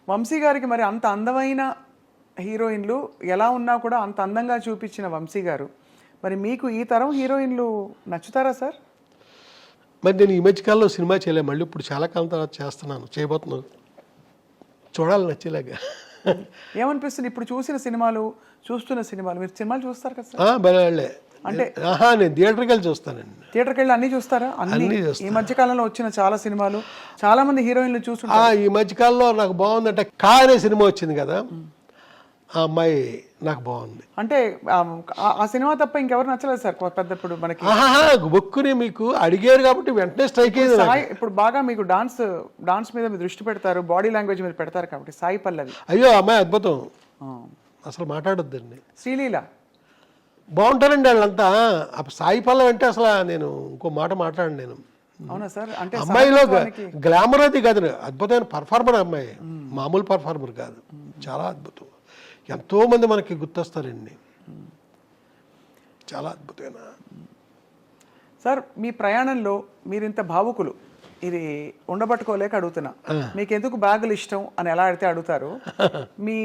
వంశీ గారికి మరి అంత అందమైన హీరోయిన్లు ఎలా ఉన్నా కూడా అంత అందంగా చూపించిన వంశీ గారు, మరి మీకు ఈ తరం హీరోయిన్లు నచ్చుతారా సార్? మరి నేను ఈ మధ్యకాలంలో సినిమా చేయలే, మళ్ళీ ఇప్పుడు చాలా కాలం తర్వాత చేస్తున్నాను, చేయబోతున్నాను. చూడాలి నచ్చేలాగా. ఏమనిపిస్తుంది ఇప్పుడు చూస్తున్న సినిమాలు? మీరు సినిమాలు చూస్తారు కదా సార్? బలే అంటే నేను థియేటర్కి వెళ్ళి చూస్తానండి. థియేటర్కి వెళ్ళి అన్నీ చూస్తారా? అన్ని ఈ మధ్య కాలంలో వచ్చిన చాలా సినిమాలు, చాలా మంది హీరోయిన్లు చూస్తుంటారు. ఈ మధ్యకాలంలో నాకు బాగుందంటే కా అనే సినిమా వచ్చింది కదా, ఆ అమ్మాయి నాకు బాగుంది. అంటే ఆ సినిమా తప్ప ఇంకెవరు నచ్చలేదు సార్ పెద్ద? ఇప్పుడు మనకి బొక్కుని మీకు అడిగారు కాబట్టి వెంటనే స్ట్రైక్ అయింది. ఇప్పుడు బాగా మీకు డాన్స్ మీద మీరు దృష్టి పెడతారు, బాడీ లాంగ్వేజ్ మీద పెడతారు కాబట్టి సాయి పల్లవి. అయ్యో అమ్మాయి అద్భుతం, అసలు మాట్లాడొద్దండి. శ్రీలీల బాగుంటారండి వాళ్ళంతా. సాయి పల్లవి అంటే అసలు నేను ఇంకో మాట మాట్లాడండి నేను. అవునా సార్? అంటే అమ్మాయిలో గ్లామర్ అది కాదు, అద్భుతమైన పర్ఫార్మర్ అమ్మాయి, మామూలు పర్ఫార్మర్ కాదు, చాలా అద్భుతం. ఎంతో మంది మనకి గుర్తొస్తారండి, చాలా అద్భుతమైన. సార్ మీ ప్రయాణంలో మీరు ఇంత భావుకులు, ఇది ఉండబట్టుకోలేక అడుగుతున్నా, మీకు ఎందుకు బ్యాగులు ఇష్టం అని ఎలా అడిగితే అడుగుతారు. మీ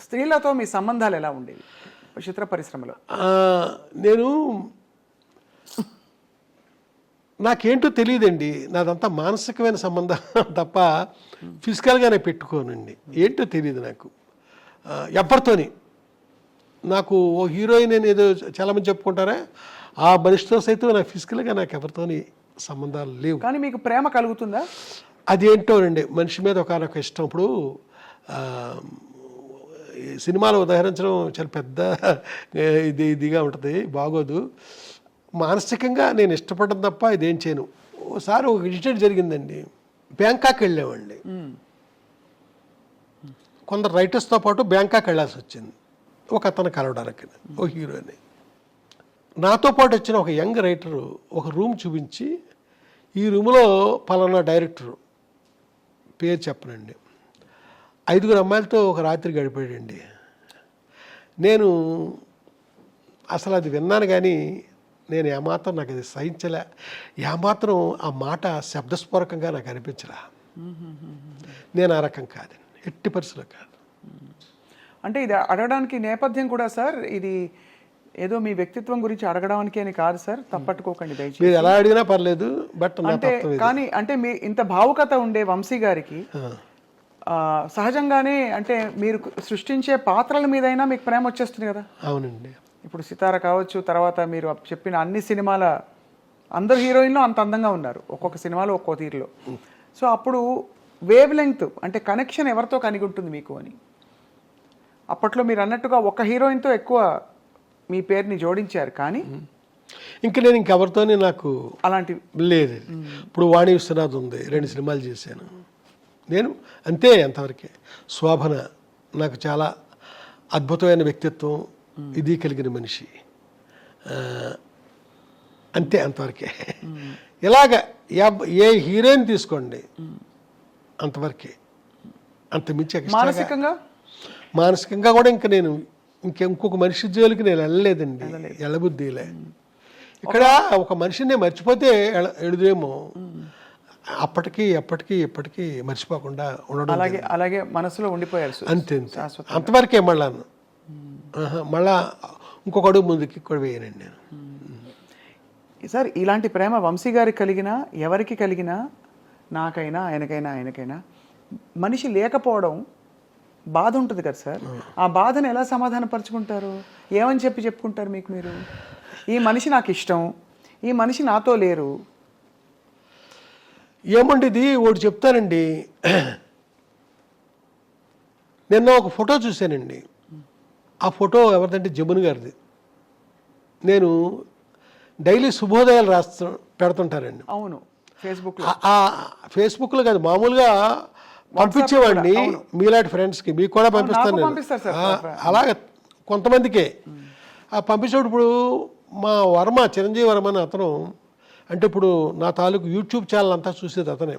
స్త్రీలతో మీ సంబంధాలు ఎలా ఉండేవి చిత్ర పరిశ్రమలో? నాకేంటో తెలియదండి, నాదంతా మానసికమైన సంబంధం తప్ప ఫిజికల్గానే పెట్టుకోనండి. ఏంటో తెలియదు నాకు ఎవరితోని. నాకు ఓ హీరోయిన్ అని ఏదో చాలామంది చెప్పుకుంటారా, ఆ మనిషితో సైతం నాకు ఫిజికల్గా నాకు ఎవరితోని సంబంధాలు లేవు. కానీ మీకు ప్రేమ కలుగుతుందా? అదేంటోనండి, మనిషి మీద ఒకనొక ఇష్టం. ఇప్పుడు సినిమాలు ఉదాహరించడం చాలా పెద్ద ఇదిగా ఉంటుంది, బాగోదు. మానసికంగా నేను ఇష్టపడడం తప్ప ఇదేం చేయను. ఓసారి ఒక ఇన్సిడెంట్ జరిగిందండి, బ్యాంకాక్ వెళ్ళామండి. కొందరు రైటర్స్తో పాటు బ్యాంకాక్ వెళ్ళాల్సి వచ్చింది ఒక అతను కలవడానికి, ఒక హీరోని. నాతో పాటు వచ్చిన ఒక యంగ్ రైటరు ఒక రూమ్ చూపించి, ఈ రూమ్లో పలానా డైరెక్టరు పేరు చెప్పనండి, 5 అమ్మాయిలతో ఒక రాత్రి గడిపాడండి. నేను అసలు అది విన్నాను కానీ నేను ఏమాత్రం నాకు అది సహించలే, ఏమాత్రం ఆ మాట శబ్దస్ఫోరకంగా నాకు అనిపించలే. నేను ఆ రకం కాదండి, ఎట్టి పరిస్థితుల్లో కాదు. అంటే ఇది అడగడానికి నేపథ్యం కూడా సార్, ఇది ఏదో మీ వ్యక్తిత్వం గురించి అడగడానికి అని కాదు సార్, తప్పట్టుకోకండి దయచేసి. మీరు ఎలా అడిగినా పర్లేదు, బట్ అంటే కానీ అంటే మీ ఇంత భావుకత ఉండే వంశీ గారికి సహజంగానే అంటే మీరు సృష్టించే పాత్రల మీదైనా మీకు ప్రేమ వచ్చేస్తుంది కదా? అవునండి. ఇప్పుడు సితార కావచ్చు, తర్వాత మీరు చెప్పిన అన్ని సినిమాల అందరు హీరోయిన్లు అంత అందంగా ఉన్నారు, ఒక్కొక్క సినిమాలో ఒక్కో తీరులో. సో అప్పుడు వేవ్ లెంగ్త్ అంటే కనెక్షన్ ఎవరితో కలిగి ఉంటుంది మీకు అని? అప్పట్లో మీరు అన్నట్టుగా ఒక హీరోయిన్తో ఎక్కువ మీ పేరుని జోడించారు, కానీ నేను ఇంకెవరితోనే నాకు అలాంటి లేదు. ఇప్పుడు వాణి విశ్వనాథ్ ఉంది, 2 సినిమాలు చేశాను నేను, అంతే, అంతవరకే. శోభన నాకు చాలా అద్భుతమైన వ్యక్తిత్వం, ఇది కలిగిన మనిషి, అంతే, అంతవరకే. ఇలాగ ఏ హీరోయిన్ తీసుకోండి అంతవరకే, అంత మించి. మానసికంగా కూడా నేను ఇంకొక మనిషి జోలికి నేను వెళ్ళలేదండి, వెళ్ళబుద్ధిలే. ఇక్కడ ఒక మనిషిని మర్చిపోతే ఎడుదేమో, అప్పటికి ఎప్పటికీ మర్చిపోకుండా ఉండడం, అలాగే మనసులో ఉండిపోయారు అంతే, అంతవరకే. మళ్ళా ఇంకొక అడుగు ముందుకి కూడా వేయనండి నేను. సార్ ఇలాంటి ప్రేమ వంశీ గారికి కలిగినా, ఎవరికి కలిగినా, నాకైనా ఆయనకైనా మనిషి లేకపోవడం బాధ ఉంటుంది కదా సార్. ఆ బాధను ఎలా సమాధానపరుచుకుంటారు? ఏమని చెప్పుకుంటారు మీకు మీరు? ఈ మనిషి నాకు ఇష్టం, ఈ మనిషి నాతో లేరు. ఏమండి ఇది ఒకటి చెప్తానండి, నిన్న ఒక ఫోటో చూశానండి. ఆ ఫోటో ఎవరిదంటే జమున గారిది. నేను డైలీ శుభోదయాలు పెడుతుంటారండి. అవును, ఫేస్బుక్లో కాదు, మామూలుగా పంపించేవాడిని మీలాంటి ఫ్రెండ్స్కి, మీకు కూడా పంపిస్తాను. అలాగే కొంతమందికే పంపించేటప్పుడు మా వర్మ, చిరంజీవి వర్మ అని అతను, అంటే ఇప్పుడు నా తాలూకు యూట్యూబ్ ఛానల్ అంతా చూసేది అతనే.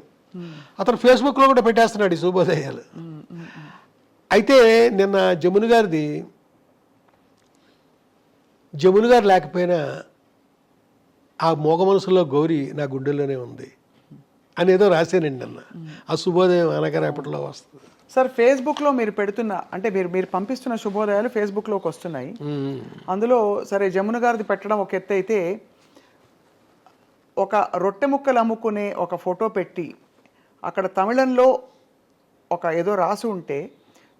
అతను ఫేస్బుక్లో కూడా పెట్టేస్తున్నాడు ఈ శుభోదయాలు. అయితే నిన్న జమున గారు లేకపోయినా ఆ మోగ మనసులో గౌరీ నా గుండెల్లోనే ఉంది అనేదో రాశానండి నిన్న. ఆ శుభోదయం అనగా రేపటిలో వస్తుంది. సార్ ఫేస్బుక్లో మీరు పెడుతున్న అంటే మీరు పంపిస్తున్న శుభోదయాలు ఫేస్బుక్లోకి వస్తున్నాయి. అందులో సరే జమున గారిది పెట్టడం ఒక ఎత్తు అయితే, ఒక రొట్టె ముక్కలు అమ్ముకునే ఒక ఫోటో పెట్టి అక్కడ తమిళంలో ఒక ఏదో రాసి ఉంటే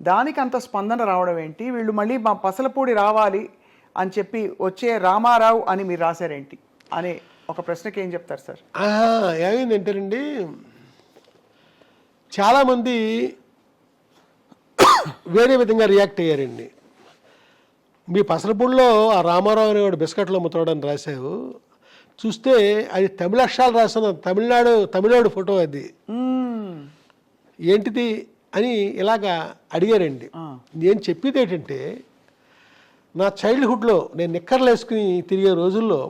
దానికి అంత స్పందన రావడం ఏంటి? వీళ్ళు మళ్ళీ మా పసలపూడి రావాలి అని చెప్పి వచ్చే రామారావు అని మీరు రాశారేంటి అనే ఒక ప్రశ్నకి ఏం చెప్తారు సార్? ఏమైందంటేనండి, చాలామంది వేరే విధంగా రియాక్ట్ అయ్యారండి. మీ పసలపూడిలో ఆ రామారావు అనేవాడు బిస్కెట్లు అమ్ముతాడని రాశావు, చూస్తే అది తమిళ అక్షరాలు రాసిన తమిళనాడు ఫోటో అది ఏంటిది అని ఇలాగా అడిగారండి. నేను చెప్పేది ఏంటంటే, నా చైల్డ్హుడ్లో నేను నిక్కర్లు వేసుకుని తిరిగే రోజుల్లో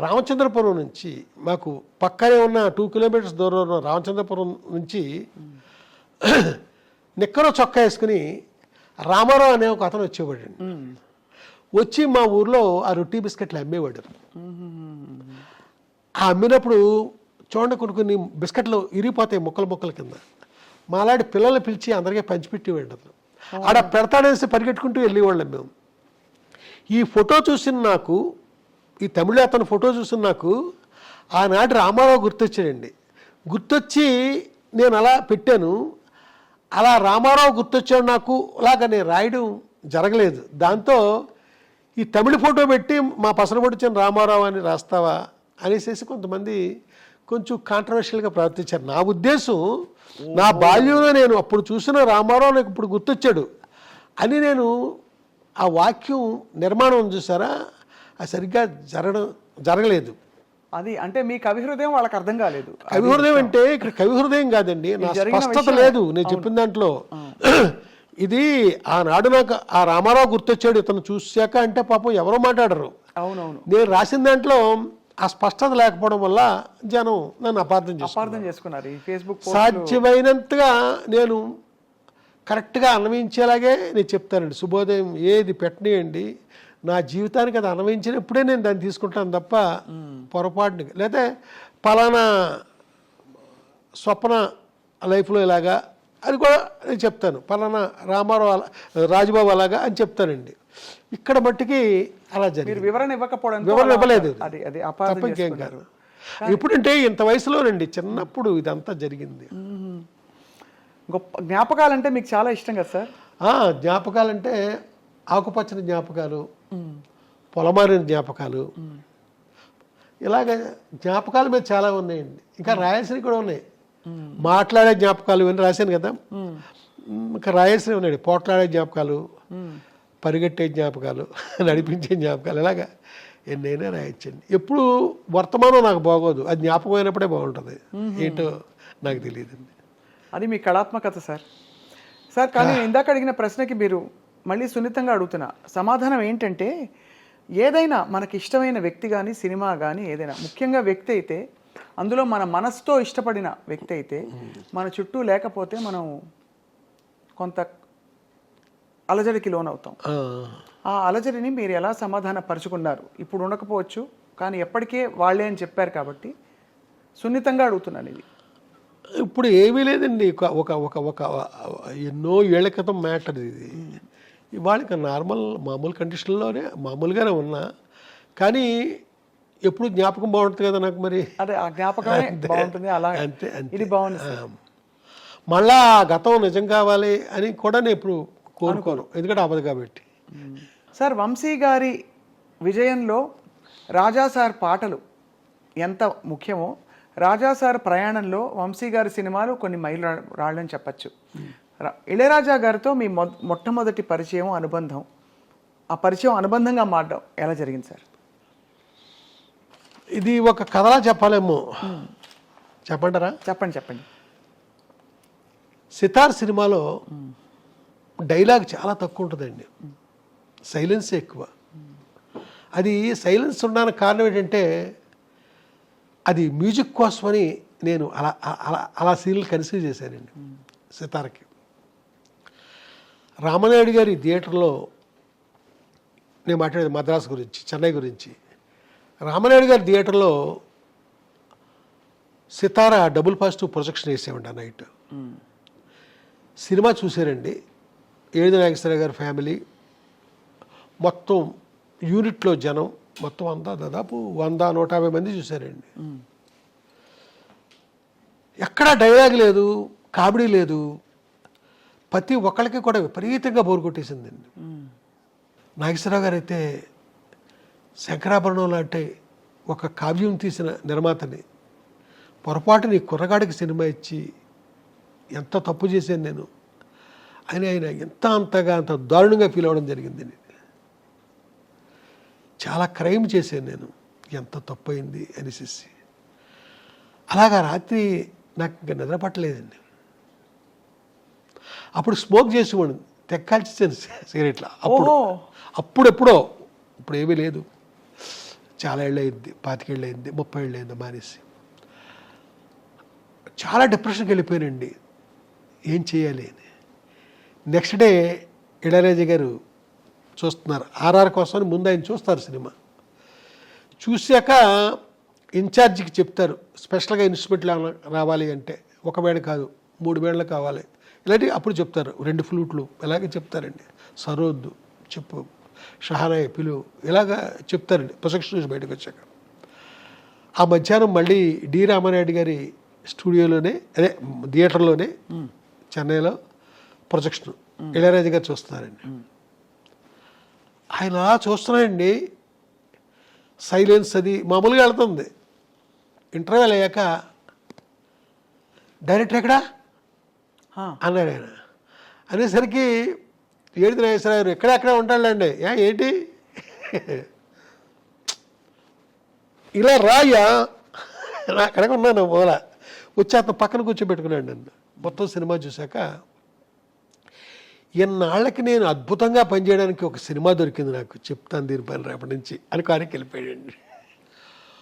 రామచంద్రపురం నుంచి మాకు పక్కనే ఉన్న 2 కిలోమీటర్స్ దూరంలో ఉన్న రామచంద్రపురం నుంచి నిక్కరో చొక్కా వేసుకుని రామారావు అనే ఒక అతను వచ్చేవాడండి. వచ్చి మా ఊర్లో ఆ రొట్టి బిస్కెట్లు అమ్మేవాడు. ఆ అమ్మినప్పుడు చూడండి కొన్ని బిస్కెట్లు ఇరిగిపోతాయి ముక్కల కింద. మాలాంటి పిల్లల్ని పిలిచి అందరికీ పంచిపెట్టేవాడు అతను. ఆడ పెడతాడేసి పరిగెట్టుకుంటూ వెళ్ళేవాళ్ళం మేము. ఈ ఫోటో చూసిన నాకు, ఈ తమిళ అతను ఫోటో చూసిన నాకు ఆనాటి రామారావు గుర్తొచ్చాడండి. గుర్తొచ్చి నేను అలా పెట్టాను. అలా రామారావు గుర్తొచ్చాడు నాకు, అలాగా నేను రాయడం జరగలేదు. దాంతో ఈ తమిళ ఫోటో పెట్టి మా పసరపొడిచిన రామారావు అని రాస్తావా అనేసి కొంతమంది కొంచెం కాంట్రవర్షియల్గా ప్రవర్తించారు. నా ఉద్దేశం, నా బాల్యంలో నేను అప్పుడు చూసిన రామారావు నాకు ఇప్పుడు గుర్తొచ్చాడు అని నేను ఆ వాక్యం నిర్మాణం చూసారా, అది సరిగ్గా జరగలేదు. అది అంటే మీ కవి హృదయం వాళ్ళకి అర్థం కాలేదు. కవి హృదయం అంటే ఇక్కడ కవి హృదయం కాదండి, నా స్పష్టత లేదు నేను చెప్పిన దాంట్లో. ఇది ఆనాడు నాకు ఆ రామారావు గుర్తొచ్చాడు ఇతను చూశాక అంటే పాపం ఎవరో మాట్లాడరు. అవునవును. నేను రాసిన దాంట్లో ఆ స్పష్టత లేకపోవడం వల్ల జనం నన్ను అపార్థం చేసుకున్నారు. ఈ ఫేస్బుక్ సాధ్యమైనంతగా నేను కరెక్ట్గా అన్వయించేలాగే నేను చెప్తానండి. శుభోదయం ఏది పెట్టనియండి, నా జీవితానికి అది అన్వయించినప్పుడే నేను దాన్ని తీసుకుంటాను తప్ప పొరపాటుని, లేదా పలానా స్వప్న లైఫ్లో ఇలాగా అది కూడా నేను చెప్తాను, పలానా రామారావు రాజుబాబు అలాగా అని చెప్తానండి. ఇక్కడ మట్టికి అలా జరిగింది. వివరణ ఇవ్వలేదు, తప్ప ఇంకేం కాదు. ఎప్పుడంటే ఇంత వయసులోనండి, చిన్నప్పుడు ఇదంతా జరిగింది. గొప్ప జ్ఞాపకాలంటే మీకు చాలా ఇష్టం కదా సార్? జ్ఞాపకాలంటే ఆకుపచ్చని జ్ఞాపకాలు, పొలమారిన జ్ఞాపకాలు, ఇలాగ జ్ఞాపకాలు మీద చాలా ఉన్నాయండి. ఇంకా రాయాల్సినవి కూడా ఉన్నాయి. మాట్లాడే జ్ఞాపకాలు ఇవన్నీ రాశాను కదా, ఇంకా రాయాల్సినవి ఉన్నాయండి. పోట్లాడే జ్ఞాపకాలు, పరిగెట్టే జ్ఞాపకాలు, నడిపించే జ్ఞాపకాలు, ఇలాగా ఎన్నైనా రాయొచ్చండి. ఎప్పుడు వర్తమానం నాకు బాగోదు, అది జ్ఞాపకం అయినప్పుడే బాగుంటుంది. ఏంటో నాకు తెలియదండి. అది మీ కళాత్మకత సార్. సార్ కానీ ఇందాక అడిగిన ప్రశ్నకి మీరు మళ్ళీ సున్నితంగా అడుగుతున్నా సమాధానం ఏంటంటే, ఏదైనా మనకి ఇష్టమైన వ్యక్తి కానీ సినిమా కానీ ఏదైనా, ముఖ్యంగా వ్యక్తి అయితే అందులో మన మనసుతో ఇష్టపడిన వ్యక్తి అయితే మన చుట్టూ లేకపోతే మనం కొంత అలజడికి లోనవుతాం. ఆ అలజడిని మీరు ఎలా సమాధాన పరుచుకున్నారు? ఇప్పుడు ఉండకపోవచ్చు కానీ ఎప్పటికే వాళ్ళే అని చెప్పారు కాబట్టి సున్నితంగా అడుగుతున్నాను ఇది. ఇప్పుడు ఏమీ లేదండి, ఒక ఒక ఒక ఎన్నో ఏళ్ల క్రితం మ్యాటర్ ఇది. ఇవాళ మామూలు కండిషన్లోనే మామూలుగానే ఉన్నా, కానీ ఎప్పుడు జ్ఞాపకం బాగుంటుంది కదా నాకు. మరి అదే ఆ జ్ఞాపకమే బాగుంటుంది. అలా అంతే ఇది బాగుంది. మళ్ళా గతం నిజం కావాలి అని కూడా నేను ఇప్పుడు కోరుకోను, ఎందుకంటే అవ్వదు కాబట్టి. సార్ వంశీ గారి విజయంలో రాజా సార్ పాటలు ఎంత ముఖ్యమో, రాజా సార్ ప్రయాణంలో వంశీ గారి సినిమాలు కొన్ని మైలు రాళ్ళని చెప్పచ్చు. ఇళయరాజా గారితో మీ మొట్టమొదటి పరిచయం, అనుబంధం, ఆ పరిచయం అనుబంధంగా మారడం ఎలా జరిగింది సార్? ఇది ఒక కథలా చెప్పాలేమో, చెప్పంటారా? చెప్పండి. సితార్ సినిమాలో డైలాగ్ చాలా తక్కువ ఉంటుందండి, సైలెన్స్ ఎక్కువ. అది సైలెన్స్ ఉండడానికి కారణం ఏంటంటే, అది మ్యూజిక్ కోసమని నేను అలా అలా అలా సీన్లు కన్సీవ్ చేశానండి. సితార్కి రామనాయుడు గారి థియేటర్లో నేను మాట్లాడేది మద్రాసు గురించి, చెన్నై గురించి. రామనాయుడు గారి థియేటర్లో సితార డబుల్ పాజిటివ్ ప్రొజెక్షన్ వేసేవండి ఆ నైట్. సినిమా చూశారండి. ఏడు నాగేశ్వరరావు గారి ఫ్యామిలీ మొత్తం యూనిట్లో జనం మొత్తం అంతా దాదాపు 100-150 మంది చూశారండి. ఎక్కడా డైలాగ్ లేదు, కామెడీ లేదు. ప్రతి ఒక్కరికి కూడా విపరీతంగా బోరు కొట్టేసిందండి. నాగేశ్వరరావు గారు అయితే శంకరాభరణం లాంటి ఒక కావ్యం తీసిన నిర్మాతని పొరపాటుని కుర్రగాడికి సినిమా ఇచ్చి ఎంత తప్పు చేశాను నేను అని ఆయన అంత దారుణంగా ఫీల్ అవ్వడం జరిగింది. చాలా క్రైమ్ చేశాను నేను, ఎంత తప్పు అయింది అనేసి. అలాగా రాత్రి నాకు ఇంకా నిద్ర పట్టలేదండి. అప్పుడు స్మోక్ చేసేవాడు, తెక్కాల్చేసాను సిగరెట్ల. అప్పుడెప్పుడో, ఇప్పుడు ఏమీ లేదు, చాలా ఏళ్ళు అయింది, 25 ఏళ్ళు అయింది, 30 ఏళ్ళు అయింది మానేసి. చాలా డిప్రెషన్కి వెళ్ళిపోయానండి, ఏం చేయాలి అని. నెక్స్ట్ డే ఇళయరాజా గారు చూస్తున్నారు, ఆర్ఆర్ కోసం ముందు ఆయన చూస్తారు సినిమా. చూశాక ఇన్ఛార్జికి చెప్తారు, స్పెషల్గా ఇన్స్ట్రుమెంట్లు రావాలి అంటే 1 వేళ కాదు 3 వేళలు కావాలి ఇలాంటి. అప్పుడు చెప్తారు 2 ఫ్లూట్లు ఇలాగే చెప్తారండి. సరోద్దు చెప్పు, షహానాయ్ పిలువు, ఇలాగా చెప్తారండి ప్రొజెక్షన్ నుంచి బయటకు వచ్చాక. ఆ మధ్యాహ్నం మళ్ళీ డి రామానాయుడు గారి స్టూడియోలోనే, అదే థియేటర్లోనే చెన్నైలో ప్రొజెక్షన్ ఇళయరాజా గారు చూస్తున్నారండి. ఆయన చూస్తున్నాయండి, సైలెన్స్ అది మామూలుగా వెళ్తుంది. ఇంటర్వ్యూలు అయ్యాక డైరెక్టర్ ఎక్కడా అన్నాడు ఆయన. అనేసరికి ఏడు నాగేశ్వరరావు ఎక్కడెక్కడ ఉంటాడులేండి, ఏంటి ఇలా రాయ్యా, నా అక్కడికి ఉన్నాను మూల వచ్చి అతను పక్కన కూర్చోబెట్టుకున్నాడు నన్ను. మొత్తం సినిమా చూశాక ఎన్నాళ్ళకి నేను అద్భుతంగా పనిచేయడానికి ఒక సినిమా దొరికింది నాకు, చెప్తాను దీనిపైన రేపటి నుంచి అని కారికి వెళ్ళిపోయాడండి.